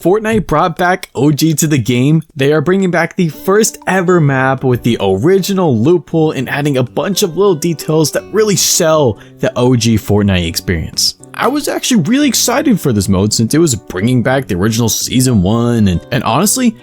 Fortnite brought back OG to the game. They are bringing back the first ever map with the original loot pool and adding a bunch of little details that really sell the OG Fortnite experience. I was actually really excited for this mode since it was bringing back the original Season 1 and honestly,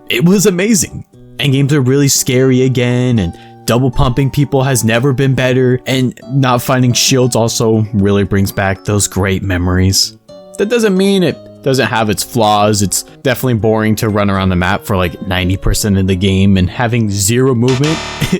it was amazing. Endgames are really scary again, and double pumping people has never been better, and not finding shields also really brings back those great memories. That doesn't mean it doesn't have its flaws. It's definitely boring to run around the map for like 90% of the game, and having zero movement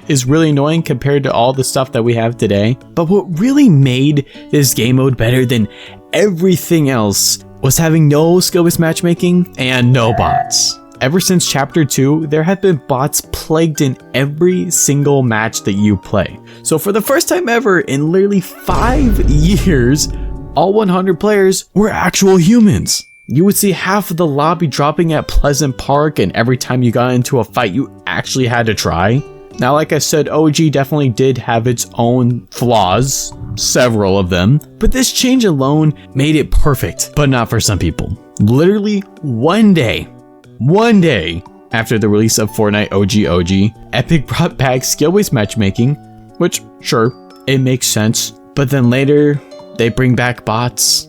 is really annoying compared to all the stuff that we have today. But what really made this game mode better than everything else was having no skill-based matchmaking and no bots. Ever since Chapter 2, there have been bots plagued in every single match that you play. So for the first time ever in literally 5 years, all 100 players were actual humans. You would see half of the lobby dropping at Pleasant Park, and every time you got into a fight, you actually had to try. Now, like I said, OG definitely did have its own flaws, several of them, but this change alone made it perfect, but not for some people. Literally one day after the release of Fortnite OG, Epic brought back skill-based matchmaking, which, sure, it makes sense, but then later, they bring back bots.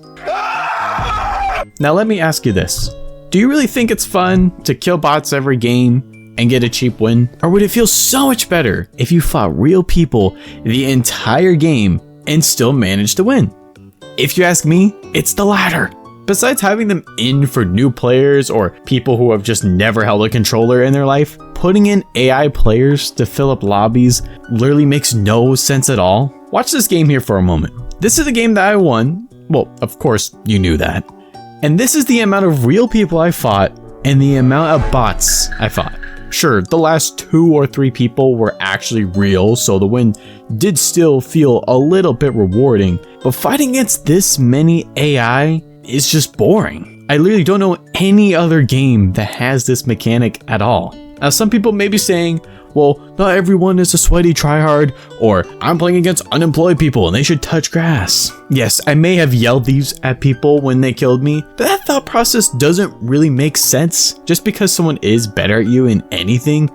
Now let me ask you this. Do you really think it's fun to kill bots every game and get a cheap win? Or would it feel so much better if you fought real people the entire game and still managed to win? If you ask me, it's the latter. Besides having them in for new players or people who have just never held a controller in their life, putting in AI players to fill up lobbies literally makes no sense at all. Watch this game here for a moment. This is the game that I won. Well, of course you knew that. And this is the amount of real people I fought and the amount of bots I fought. Sure, the last 2 or 3 people were actually real, so the win did still feel a little bit rewarding, but fighting against this many AI is just boring. I literally don't know any other game that has this mechanic at all. Now, some people may be saying, well, not everyone is a sweaty tryhard, or I'm playing against unemployed people and they should touch grass. Yes, I may have yelled these at people when they killed me, but that thought process doesn't really make sense. Just because someone is better at you in anything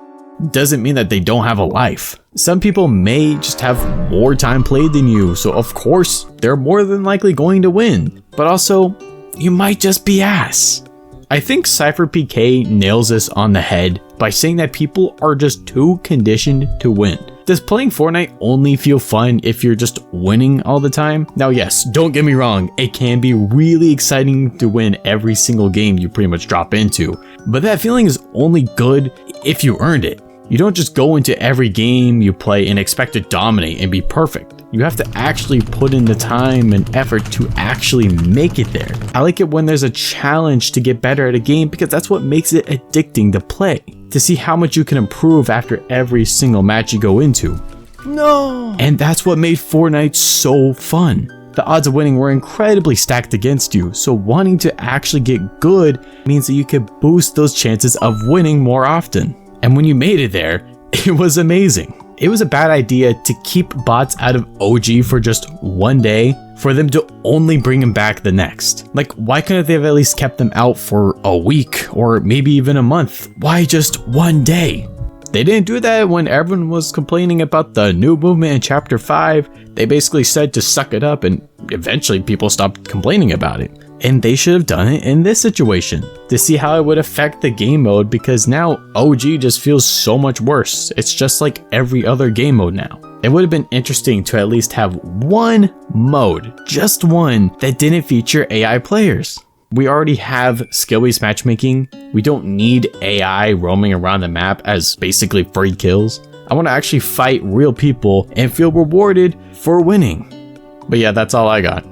doesn't mean that they don't have a life. Some people may just have more time played than you, so of course they're more than likely going to win. But also, you might just be ass. I think CypherPK nails this on the head by saying that people are just too conditioned to win. Does playing Fortnite only feel fun if you're just winning all the time? Now yes, don't get me wrong, it can be really exciting to win every single game you pretty much drop into, but that feeling is only good if you earned it. You don't just go into every game you play and expect to dominate and be perfect. You have to actually put in the time and effort to actually make it there. I like it when there's a challenge to get better at a game because that's what makes it addicting to play. To see how much you can improve after every single match you go into. No! And that's what made Fortnite so fun. The odds of winning were incredibly stacked against you, so wanting to actually get good means that you could boost those chances of winning more often. And when you made it there, it was amazing. It was a bad idea to keep bots out of OG for just one day, for them to only bring them back the next. Like, why couldn't they have at least kept them out for a week or maybe even a month? Why just one day? They didn't do that when everyone was complaining about the new movement in Chapter 5. They basically said to suck it up, and eventually people stopped complaining about it. And they should have done it in this situation to see how it would affect the game mode, because now OG just feels so much worse. It's just like every other game mode now. It would have been interesting to at least have one mode, just one, that didn't feature AI players. We already have skill-based matchmaking. We don't need AI roaming around the map as basically free kills. I want to actually fight real people and feel rewarded for winning. But yeah, that's all I got.